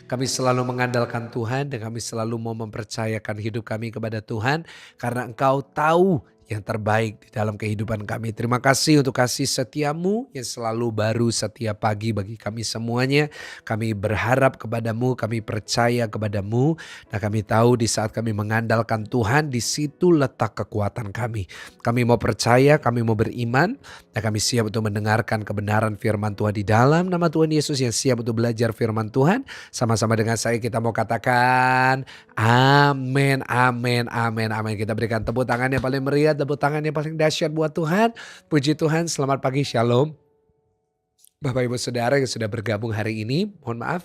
Kami selalu mengandalkan Tuhan dan kami selalu mau mempercayakan hidup kami kepada Tuhan karena Engkau tahu yang terbaik di dalam kehidupan kami. Terima kasih untuk kasih setiamu yang selalu baru setiap pagi bagi kami semuanya. Kami berharap kepadamu, kami percaya kepadamu. Dan kami tahu di saat kami mengandalkan Tuhan, di situ letak kekuatan kami. Kami mau percaya, kami mau beriman, dan kami siap untuk mendengarkan kebenaran firman Tuhan di dalam nama Tuhan Yesus yang siap untuk belajar firman Tuhan. Sama-sama dengan saya kita mau katakan amin, amin, amin, amin. Kita berikan tepuk tangan yang paling meriah, tepuk tangan yang paling dahsyat buat Tuhan. Puji Tuhan, selamat pagi, shalom. Bapak Ibu Saudara yang sudah bergabung hari ini, mohon maaf.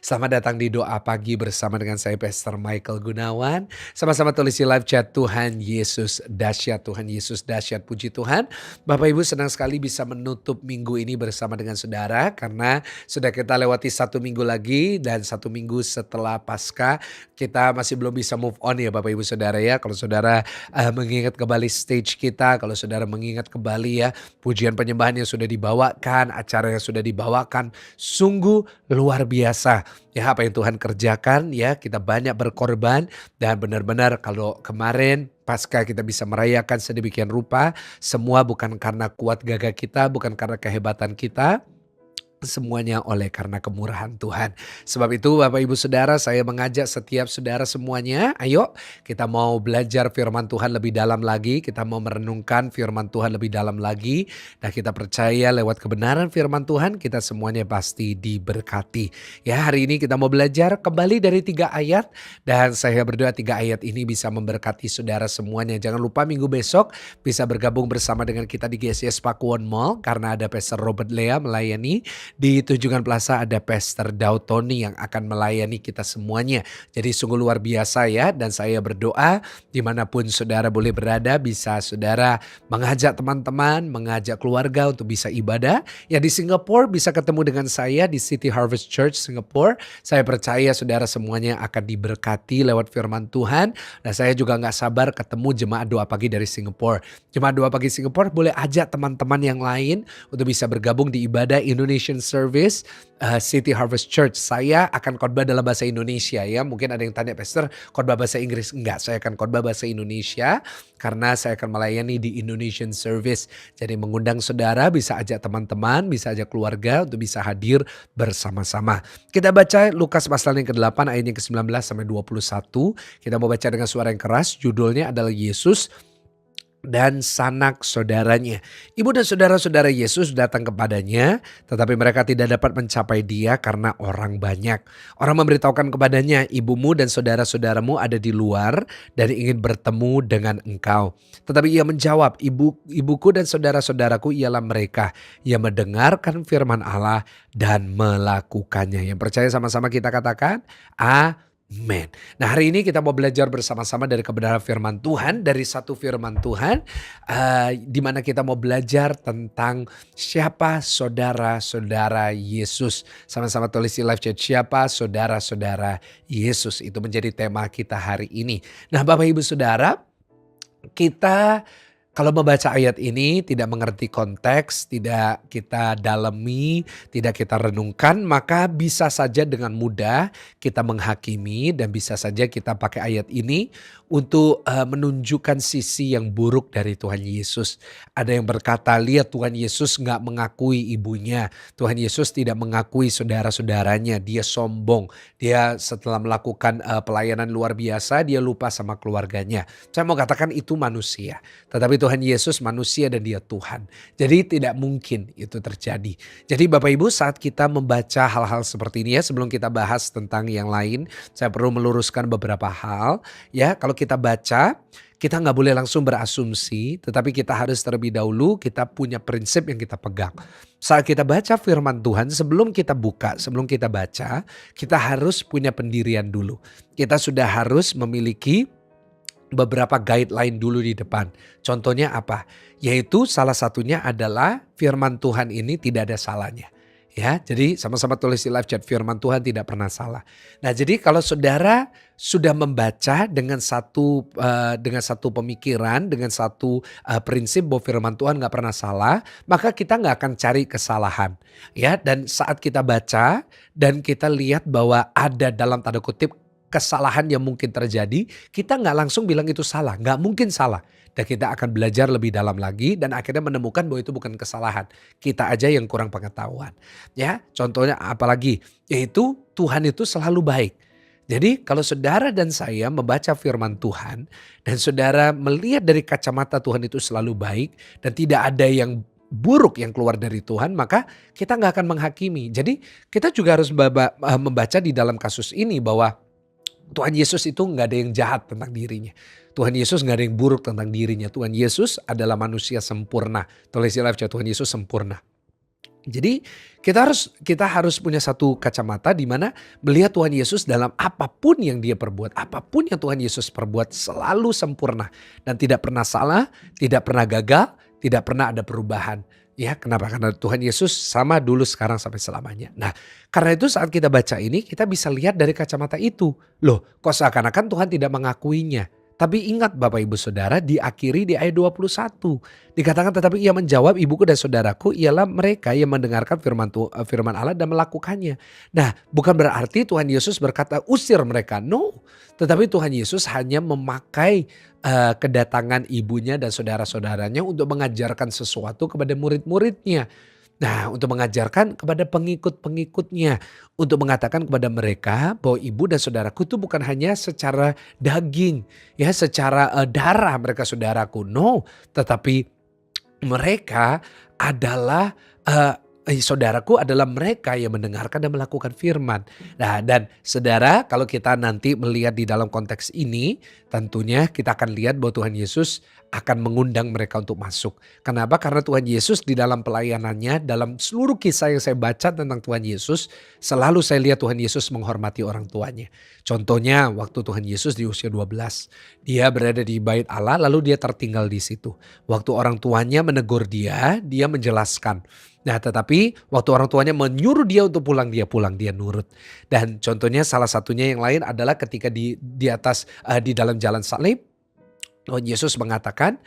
Selamat datang di doa pagi bersama dengan saya Pastor Michael Gunawan. Sama-sama tulis di live chat Tuhan Yesus dahsyat, Tuhan Yesus dahsyat, puji Tuhan. Bapak Ibu senang sekali bisa menutup minggu ini bersama dengan saudara karena sudah kita lewati 1 minggu lagi dan 1 minggu setelah Paskah kita masih belum bisa move on ya Bapak Ibu Saudara ya. Kalau saudara mengingat kembali stage kita, kalau saudara mengingat kembali ya pujian penyembahan yang sudah dibawakan, acara yang sudah dibawakan, sungguh luar biasa. Ya apa yang Tuhan kerjakan ya, kita banyak berkorban dan benar-benar kalau kemarin pasca kita bisa merayakan sedemikian rupa, semua bukan karena kuat gagah kita, bukan karena kehebatan kita, semuanya oleh karena kemurahan Tuhan. Sebab itu Bapak Ibu Saudara, saya mengajak setiap saudara semuanya, ayo kita mau belajar firman Tuhan lebih dalam lagi, kita mau merenungkan firman Tuhan lebih dalam lagi, dan kita percaya lewat kebenaran firman Tuhan kita semuanya pasti diberkati. Ya hari ini kita mau belajar kembali dari 3 ayat, dan saya berdoa 3 ayat ini bisa memberkati saudara semuanya. Jangan lupa minggu besok bisa bergabung bersama dengan kita di GCS Pakuwon Mall karena ada Pastor Robert Lea melayani. Di Tunjungan Plaza ada Pastor Daud Tony yang akan melayani kita semuanya. Jadi sungguh luar biasa ya, dan saya berdoa dimanapun saudara boleh berada bisa saudara mengajak teman-teman, mengajak keluarga untuk bisa ibadah. Ya di Singapura bisa ketemu dengan saya di City Harvest Church Singapura. Saya percaya saudara semuanya akan diberkati lewat firman Tuhan. Dan saya juga gak sabar ketemu jemaat doa pagi dari Singapura. Jemaat doa pagi Singapura boleh ajak teman-teman yang lain untuk bisa bergabung di ibadah Indonesian Service City Harvest Church. Saya akan khotbah dalam bahasa Indonesia ya. Mungkin ada yang tanya, Pastor khotbah bahasa Inggris? Enggak, saya akan khotbah bahasa Indonesia karena saya akan melayani di Indonesian Service. Jadi mengundang saudara, bisa ajak teman-teman, bisa ajak keluarga untuk bisa hadir bersama-sama. Kita baca Lukas pasal yang ke-8 ayat yang ke-19 sampai 21. Kita mau baca dengan suara yang keras. Judulnya adalah Yesus dan sanak saudaranya. Ibu dan saudara-saudara Yesus datang kepadanya, tetapi mereka tidak dapat mencapai dia karena orang banyak. Orang memberitahukan kepadanya, ibumu dan saudara-saudaramu ada di luar dan ingin bertemu dengan engkau. Tetapi ia menjawab, ibuku dan saudara-saudaraku ialah mereka yang mendengarkan firman Allah dan melakukannya. Yang percaya sama-sama kita katakan, amin. Nah hari ini kita mau belajar bersama-sama dari kebenaran firman Tuhan, dari satu firman Tuhan, di mana kita mau belajar tentang siapa saudara-saudara Yesus. Sama-sama tulis di live chat, siapa saudara-saudara Yesus. Itu menjadi tema kita hari ini. Nah Bapak Ibu Saudara, kita kalau membaca ayat ini tidak mengerti konteks, tidak kita dalami, tidak kita renungkan, maka bisa saja dengan mudah kita menghakimi dan bisa saja kita pakai ayat ini untuk menunjukkan sisi yang buruk dari Tuhan Yesus. Ada yang berkata, lihat Tuhan Yesus nggak mengakui ibunya, Tuhan Yesus tidak mengakui saudara-saudaranya, dia sombong, dia setelah melakukan pelayanan luar biasa, dia lupa sama keluarganya. Saya mau katakan itu manusia, tetapi Tuhan Yesus manusia dan dia Tuhan. Jadi tidak mungkin itu terjadi. Jadi Bapak Ibu saat kita membaca hal-hal seperti ini ya, sebelum kita bahas tentang yang lain, saya perlu meluruskan beberapa hal. Ya, kalau kita baca, kita nggak boleh langsung berasumsi, tetapi kita harus terlebih dahulu kita punya prinsip yang kita pegang. Saat kita baca firman Tuhan, sebelum kita buka, sebelum kita baca, kita harus punya pendirian dulu. Kita sudah harus memiliki beberapa guideline dulu di depan. Contohnya apa? Yaitu salah satunya adalah firman Tuhan ini tidak ada salahnya. Ya, jadi sama-sama tulis di live chat, firman Tuhan tidak pernah salah. Nah, jadi kalau saudara sudah membaca dengan satu pemikiran, dengan satu prinsip bahwa firman Tuhan nggak pernah salah, maka kita nggak akan cari kesalahan. Ya, dan saat kita baca dan kita lihat bahwa ada dalam tanda kutip kesalahan yang mungkin terjadi, kita nggak langsung bilang itu salah, nggak mungkin salah. Dan kita akan belajar lebih dalam lagi dan akhirnya menemukan bahwa itu bukan kesalahan. Kita aja yang kurang pengetahuan. Ya, contohnya apalagi? Yaitu Tuhan itu selalu baik. Jadi kalau saudara dan saya membaca firman Tuhan dan saudara melihat dari kacamata Tuhan itu selalu baik dan tidak ada yang buruk yang keluar dari Tuhan, maka kita nggak akan menghakimi. Jadi kita juga harus membaca di dalam kasus ini bahwa Tuhan Yesus itu nggak ada yang jahat tentang dirinya. Tuhan Yesus nggak ada yang buruk tentang dirinya. Tuhan Yesus adalah manusia sempurna. Tulis di live chat, Tuhan Yesus sempurna. Jadi kita harus punya satu kacamata di mana melihat Tuhan Yesus dalam apapun yang dia perbuat. Apapun yang Tuhan Yesus perbuat selalu sempurna. Dan tidak pernah salah, tidak pernah gagal, tidak pernah ada perubahan. Ya, kenapa? Karena Tuhan Yesus sama dulu, sekarang, sampai selamanya. Nah, karena itu saat kita baca ini kita bisa lihat dari kacamata itu. Loh, kok seakan-akan Tuhan tidak mengakuinya? Tapi ingat Bapak Ibu Saudara, diakhiri di ayat 21. Dikatakan tetapi ia menjawab, ibuku dan saudaraku ialah mereka yang mendengarkan firman Allah dan melakukannya. Nah, bukan berarti Tuhan Yesus berkata usir mereka. No, tetapi Tuhan Yesus hanya memakai kedatangan ibunya dan saudara-saudaranya untuk mengajarkan sesuatu kepada murid-muridnya. Nah, untuk mengajarkan kepada pengikut-pengikutnya. Untuk mengatakan kepada mereka bahwa ibu dan saudaraku itu bukan hanya secara daging. Ya, secara darah mereka saudaraku. No, tetapi mereka adalah saudaraku adalah mereka yang mendengarkan dan melakukan firman. Nah, dan saudara, kalau kita nanti melihat di dalam konteks ini, tentunya kita akan lihat bahwa Tuhan Yesus akan mengundang mereka untuk masuk. Kenapa? Karena Tuhan Yesus di dalam pelayanannya, dalam seluruh kisah yang saya baca tentang Tuhan Yesus, selalu saya lihat Tuhan Yesus menghormati orang tuanya. Contohnya waktu Tuhan Yesus di usia 12, dia berada di bait Allah lalu dia tertinggal di situ. Waktu orang tuanya menegur dia menjelaskan. Nah, tetapi waktu orang tuanya menyuruh dia untuk pulang, dia nurut. Dan contohnya salah satunya yang lain adalah ketika di atas di dalam jalan salib, Tuhan Yesus mengatakan,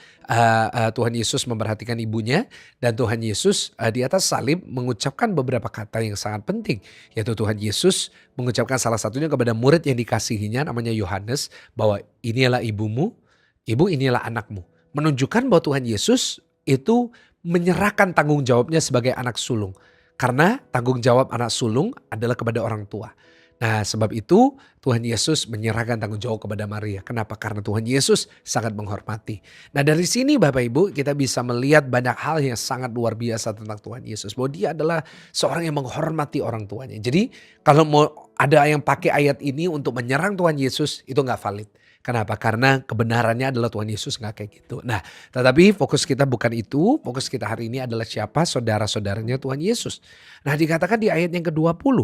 Tuhan Yesus memperhatikan ibunya dan Tuhan Yesus di atas salib mengucapkan beberapa kata yang sangat penting. Yaitu Tuhan Yesus mengucapkan salah satunya kepada murid yang dikasihinya namanya Yohanes, bahwa inilah ibumu, ibu inilah anakmu. Menunjukkan bahwa Tuhan Yesus itu menyerahkan tanggung jawabnya sebagai anak sulung. Karena tanggung jawab anak sulung adalah kepada orang tua. Nah, sebab itu Tuhan Yesus menyerahkan tanggung jawab kepada Maria. Kenapa? Karena Tuhan Yesus sangat menghormati. Nah, dari sini Bapak Ibu kita bisa melihat banyak hal yang sangat luar biasa tentang Tuhan Yesus. Bahwa dia adalah seorang yang menghormati orang tuanya. Jadi kalau mau ada yang pakai ayat ini untuk menyerang Tuhan Yesus, itu gak valid. Kenapa? Karena kebenarannya adalah Tuhan Yesus gak kayak gitu. Nah, tetapi fokus kita bukan itu. Fokus kita hari ini adalah siapa saudara-saudaranya Tuhan Yesus. Nah, dikatakan di ayat yang ke-20.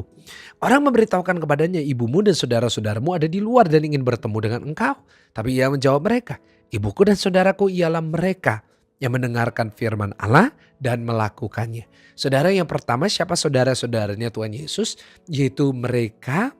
Orang memberitahukan kepadanya, ibumu dan saudara-saudaramu ada di luar dan ingin bertemu dengan engkau. Tapi ia menjawab mereka, ibuku dan saudaraku ialah mereka yang mendengarkan firman Allah dan melakukannya. Saudara, yang pertama siapa saudara-saudaranya Tuhan Yesus? Yaitu mereka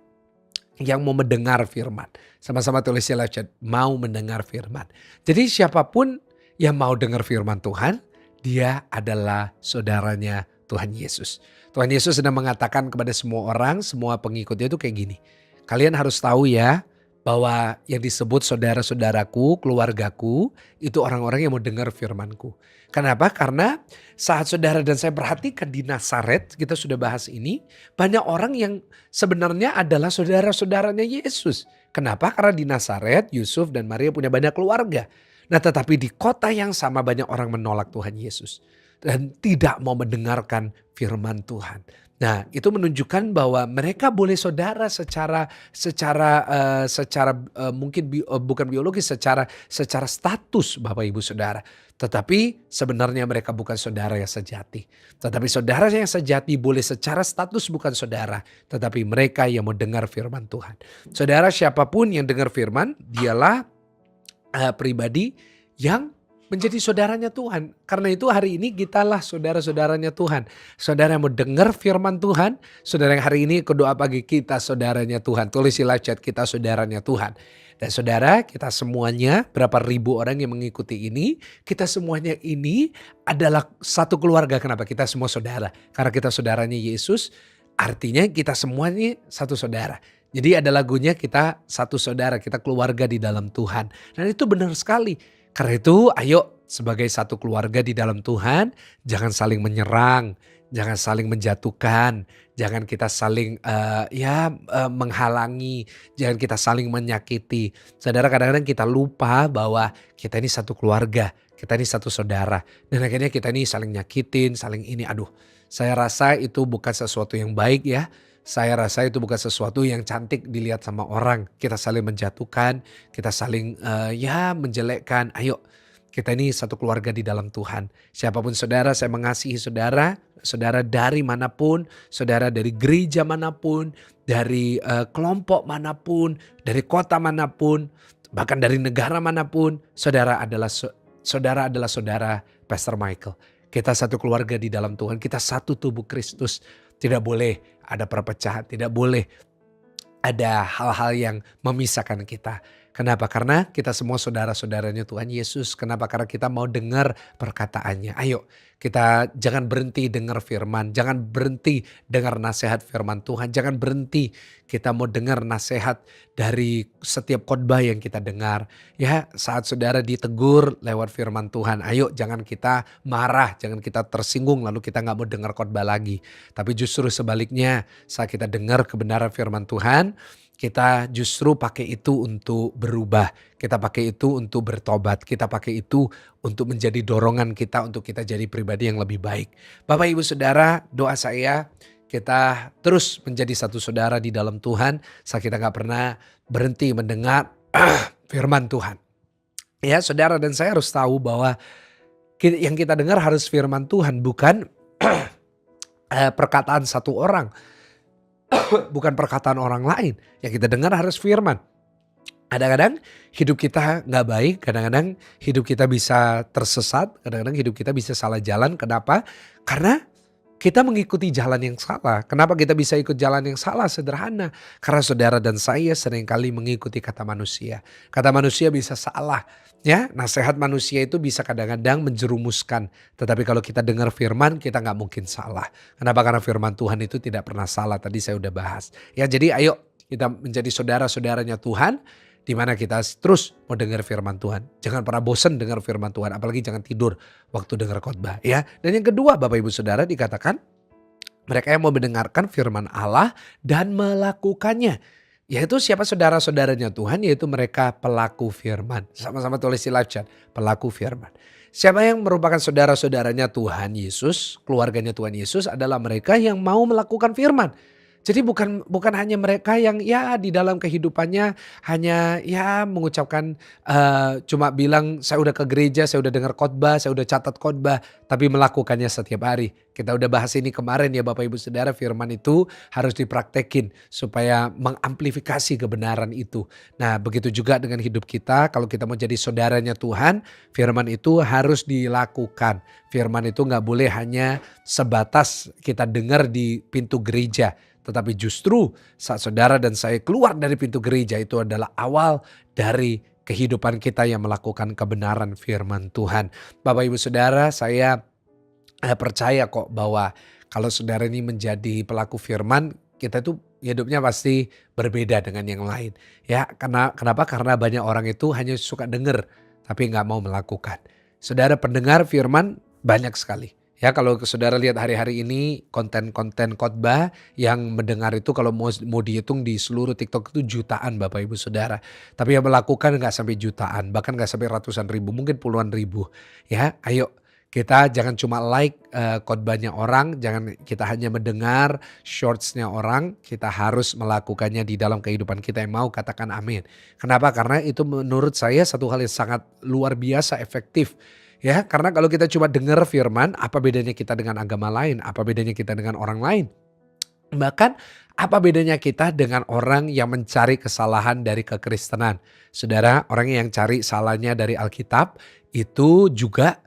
yang mau mendengar firman. Sama-sama tulis di live chat, mau mendengar firman. Jadi siapapun yang mau dengar firman Tuhan, dia adalah saudaranya Tuhan Yesus. Tuhan Yesus sedang mengatakan kepada semua orang, semua pengikutnya itu kayak gini. Kalian harus tahu ya, bahwa yang disebut saudara-saudaraku, keluargaku, itu orang-orang yang mau dengar firmanku. Kenapa? Karena saat saudara dan saya perhatikan di Nazaret, kita sudah bahas ini, banyak orang yang sebenarnya adalah saudara-saudaranya Yesus. Kenapa? Karena di Nazaret, Yusuf dan Maria punya banyak keluarga. Nah, tetapi di kota yang sama banyak orang menolak Tuhan Yesus dan tidak mau mendengarkan firman Tuhan. Nah, itu menunjukkan bahwa mereka boleh saudara secara mungkin bukan biologis, secara status Bapak Ibu Saudara. Tetapi sebenarnya mereka bukan saudara yang sejati. Tetapi saudara yang sejati boleh secara status bukan saudara, tetapi mereka yang mau dengar firman Tuhan. Saudara, siapapun yang dengar firman, dialah pribadi yang menjadi saudaranya Tuhan. Karena itu hari ini kitalah saudara-saudaranya Tuhan. Saudara yang mau dengar firman Tuhan, saudara yang hari ini ikut doa pagi kita saudaranya Tuhan. Tulis di live chat kita saudaranya Tuhan. Dan saudara, kita semuanya berapa ribu orang yang mengikuti ini, kita semuanya ini adalah satu keluarga. Kenapa? Kita semua saudara. Karena kita saudaranya Yesus, artinya kita semuanya satu saudara. Jadi ada lagunya kita satu saudara, kita keluarga di dalam Tuhan. Dan itu benar sekali. Karena itu ayo sebagai satu keluarga di dalam Tuhan, jangan saling menyerang, jangan saling menjatuhkan, jangan kita saling menghalangi, jangan kita saling menyakiti. Saudara, kadang-kadang kita lupa bahwa kita ini satu keluarga, kita ini satu saudara. Dan akhirnya kita ini saling nyakitin, saling ini, aduh saya rasa itu bukan sesuatu yang baik ya. Saya rasa itu bukan sesuatu yang cantik dilihat sama orang. Kita saling menjatuhkan, kita saling menjelekkan. Ayo kita ini satu keluarga di dalam Tuhan. Siapapun saudara, saya mengasihi saudara. Saudara dari manapun, saudara dari gereja manapun, dari kelompok manapun, dari kota manapun, bahkan dari negara manapun. Saudara adalah saudara Pastor Michael. Kita satu keluarga di dalam Tuhan. Kita satu tubuh Kristus. Tidak boleh ada perpecahan, tidak boleh ada hal-hal yang memisahkan kita. Kenapa? Karena kita semua saudara-saudaranya Tuhan Yesus. Kenapa? Karena kita mau dengar perkataannya. Ayo kita jangan berhenti dengar firman. Jangan berhenti dengar nasihat firman Tuhan. Jangan berhenti kita mau dengar nasihat dari setiap khotbah yang kita dengar. Ya, saat saudara ditegur lewat firman Tuhan. Ayo jangan kita marah, jangan kita tersinggung lalu kita gak mau dengar khotbah lagi. Tapi justru sebaliknya saat kita dengar kebenaran firman Tuhan, kita justru pakai itu untuk berubah. Kita pakai itu untuk bertobat. Kita pakai itu untuk menjadi dorongan kita untuk kita jadi pribadi yang lebih baik. Bapak Ibu Saudara, doa saya kita terus menjadi satu saudara di dalam Tuhan. Saat kita gak pernah berhenti mendengar firman Tuhan. Ya, saudara dan saya harus tahu bahwa yang kita dengar harus firman Tuhan, bukan perkataan satu orang. Bukan perkataan orang lain. Yang kita dengar harus firman. Kadang-kadang hidup kita gak baik, kadang-kadang hidup kita bisa tersesat, kadang-kadang hidup kita bisa salah jalan. Kenapa? Karena kita mengikuti jalan yang salah. Kenapa kita bisa ikut jalan yang salah? Sederhana. Karena saudara dan saya seringkali mengikuti kata manusia. Kata manusia bisa salah. Ya, nasihat manusia itu bisa kadang-kadang menjerumuskan. Tetapi kalau kita dengar firman, kita gak mungkin salah. Kenapa? Karena firman Tuhan itu tidak pernah salah. Tadi saya udah bahas. Ya, jadi ayo kita menjadi saudara-saudaranya Tuhan, di mana kita terus mau dengar firman Tuhan. Jangan pernah bosan dengar firman Tuhan, apalagi jangan tidur waktu dengar khotbah, ya. Dan yang kedua, Bapak Ibu Saudara, dikatakan mereka yang mau mendengarkan firman Allah dan melakukannya. Yaitu siapa saudara-saudaranya Tuhan, yaitu mereka pelaku firman. Sama-sama tulis di live chat, pelaku firman. Siapa yang merupakan saudara-saudaranya Tuhan Yesus, keluarganya Tuhan Yesus adalah mereka yang mau melakukan firman. Jadi bukan hanya mereka yang ya di dalam kehidupannya hanya ya mengucapkan cuma bilang saya udah ke gereja, saya udah dengar khotbah, saya udah catat khotbah, tapi melakukannya setiap hari. Kita udah bahas ini kemarin ya Bapak Ibu Saudara, firman itu harus dipraktekin supaya mengamplifikasi kebenaran itu. Nah, begitu juga dengan hidup kita, kalau kita mau jadi saudaranya Tuhan, firman itu harus dilakukan. Firman itu gak boleh hanya sebatas kita dengar di pintu gereja. Tetapi justru saat saudara dan saya keluar dari pintu gereja, itu adalah awal dari kehidupan kita yang melakukan kebenaran firman Tuhan. Bapak Ibu Saudara, saya percaya kok bahwa kalau saudara ini menjadi pelaku firman, kita tuh hidupnya pasti berbeda dengan yang lain. Ya, kenapa? Karena banyak orang itu hanya suka dengar tapi nggak mau melakukan. Saudara pendengar firman banyak sekali. Ya, kalau saudara lihat hari-hari ini konten-konten khotbah yang mendengar itu kalau mau dihitung di seluruh TikTok itu jutaan Bapak Ibu Saudara. Tapi yang melakukan nggak sampai jutaan, bahkan nggak sampai ratusan ribu, mungkin puluhan ribu. Ya, ayo kita jangan cuma like khotbahnya orang, jangan kita hanya mendengar shortsnya orang, kita harus melakukannya di dalam kehidupan kita. Yang mau katakan amin. Kenapa? Karena itu menurut saya satu hal yang sangat luar biasa efektif. Ya, karena kalau kita cuma dengar firman, apa bedanya kita dengan agama lain? Apa bedanya kita dengan orang lain? Bahkan apa bedanya kita dengan orang yang mencari kesalahan dari kekristenan? Saudara, orang yang cari salahnya dari Alkitab itu juga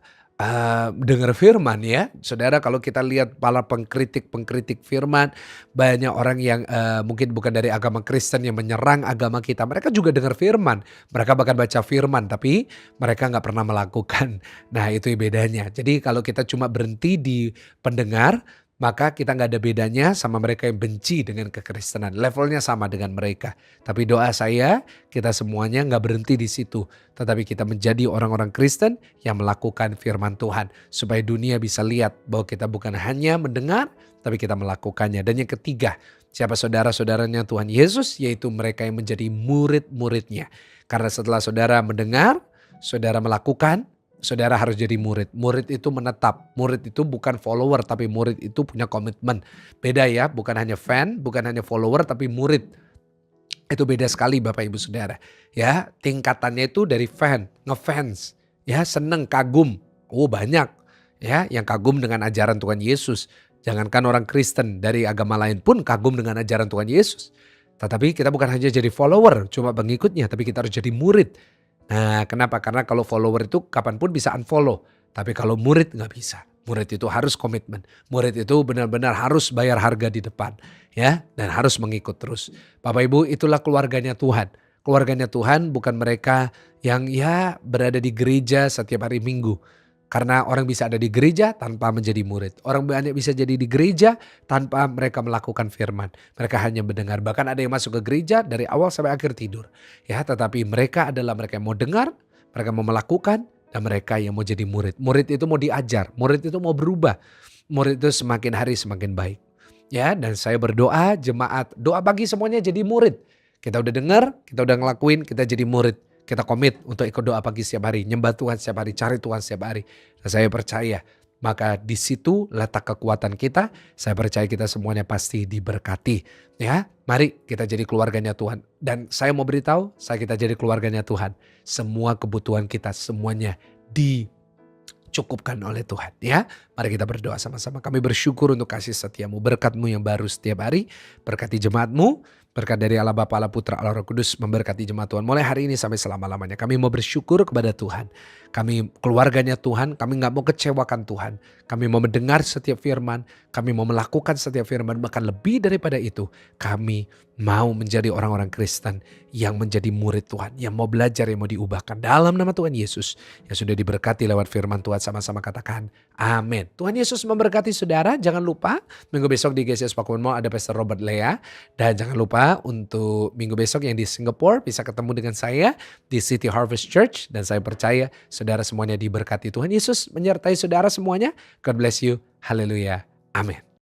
dengar firman ya. Saudara, kalau kita lihat para pengkritik-pengkritik firman, banyak orang yang mungkin bukan dari agama Kristen yang menyerang agama kita. Mereka juga dengar firman. Mereka bahkan baca firman, tapi mereka nggak pernah melakukan. Nah, itu bedanya. Jadi kalau kita cuma berhenti di pendengar, maka kita nggak ada bedanya sama mereka yang benci dengan kekristenan. Levelnya sama dengan mereka. Tapi doa saya, kita semuanya nggak berhenti di situ. Tetapi kita menjadi orang-orang Kristen yang melakukan firman Tuhan. Supaya dunia bisa lihat bahwa kita bukan hanya mendengar, tapi kita melakukannya. Dan yang ketiga, siapa saudara-saudaranya Tuhan Yesus? Yaitu mereka yang menjadi murid-muridnya. Karena setelah saudara mendengar, saudara melakukan, saudara harus jadi murid. Murid itu menetap. Murid itu bukan follower, tapi murid itu punya komitmen. Beda ya, bukan hanya fan, bukan hanya follower, tapi murid. Itu beda sekali Bapak Ibu Saudara. Ya, tingkatannya itu dari fan, ngefans, ya, seneng, kagum. Oh, banyak ya yang kagum dengan ajaran Tuhan Yesus. Jangankan orang Kristen, dari agama lain pun kagum dengan ajaran Tuhan Yesus. Tetapi kita bukan hanya jadi follower, cuma pengikutnya, tapi kita harus jadi murid. Nah, kenapa? Karena kalau follower itu kapanpun bisa unfollow. Tapi kalau murid nggak bisa. Murid itu harus komitmen. Murid itu benar-benar harus bayar harga di depan. Ya, dan harus mengikut terus. Bapak Ibu, itulah keluarganya Tuhan. Keluarganya Tuhan bukan mereka yang ya berada di gereja setiap hari Minggu. Karena orang bisa ada di gereja tanpa menjadi murid. Orang banyak bisa jadi di gereja tanpa mereka melakukan firman. Mereka hanya mendengar. Bahkan ada yang masuk ke gereja dari awal sampai akhir tidur. Ya, tetapi mereka adalah mereka yang mau dengar, mereka mau melakukan, dan mereka yang mau jadi murid. Murid itu mau diajar, murid itu mau berubah. Murid itu semakin hari semakin baik. Ya, dan saya berdoa jemaat, doa bagi semuanya jadi murid. Kita udah dengar, kita udah ngelakuin, kita jadi murid. Kita komit untuk ikut doa pagi setiap hari, nyembah Tuhan setiap hari, cari Tuhan setiap hari. Dan saya percaya, maka di situ letak kekuatan kita. Saya percaya kita semuanya pasti diberkati. Ya, mari kita jadi keluarganya Tuhan. Dan saya mau beritahu, kita jadi keluarganya Tuhan. Semua kebutuhan kita semuanya dicukupkan oleh Tuhan. Ya, mari kita berdoa sama-sama. Kami bersyukur untuk kasih setiamu, berkat-Mu yang baru setiap hari. Berkati jemaat-Mu. Berkat dari Allah Bapa, Allah Putra, Allah Roh Kudus memberkati jemaat Tuhan. Mulai hari ini sampai selama-lamanya. Kami mau bersyukur kepada Tuhan. Kami keluarganya Tuhan. Kami gak mau kecewakan Tuhan. Kami mau mendengar setiap firman. Kami mau melakukan setiap firman. Bahkan lebih daripada itu. Kami mau menjadi orang-orang Kristen yang menjadi murid Tuhan. Yang mau belajar, yang mau diubahkan. Dalam nama Tuhan Yesus. Yang sudah diberkati lewat firman Tuhan. Sama-sama katakan amin. Tuhan Yesus memberkati saudara. Jangan lupa minggu besok di GCS Pakuan Mall ada Pastor Robert Lea. Dan jangan lupa untuk minggu besok yang di Singapura bisa ketemu dengan saya di City Harvest Church. Dan saya percaya saudara semuanya diberkati. Tuhan Yesus menyertai saudara semuanya. God bless you. Haleluya. Amin.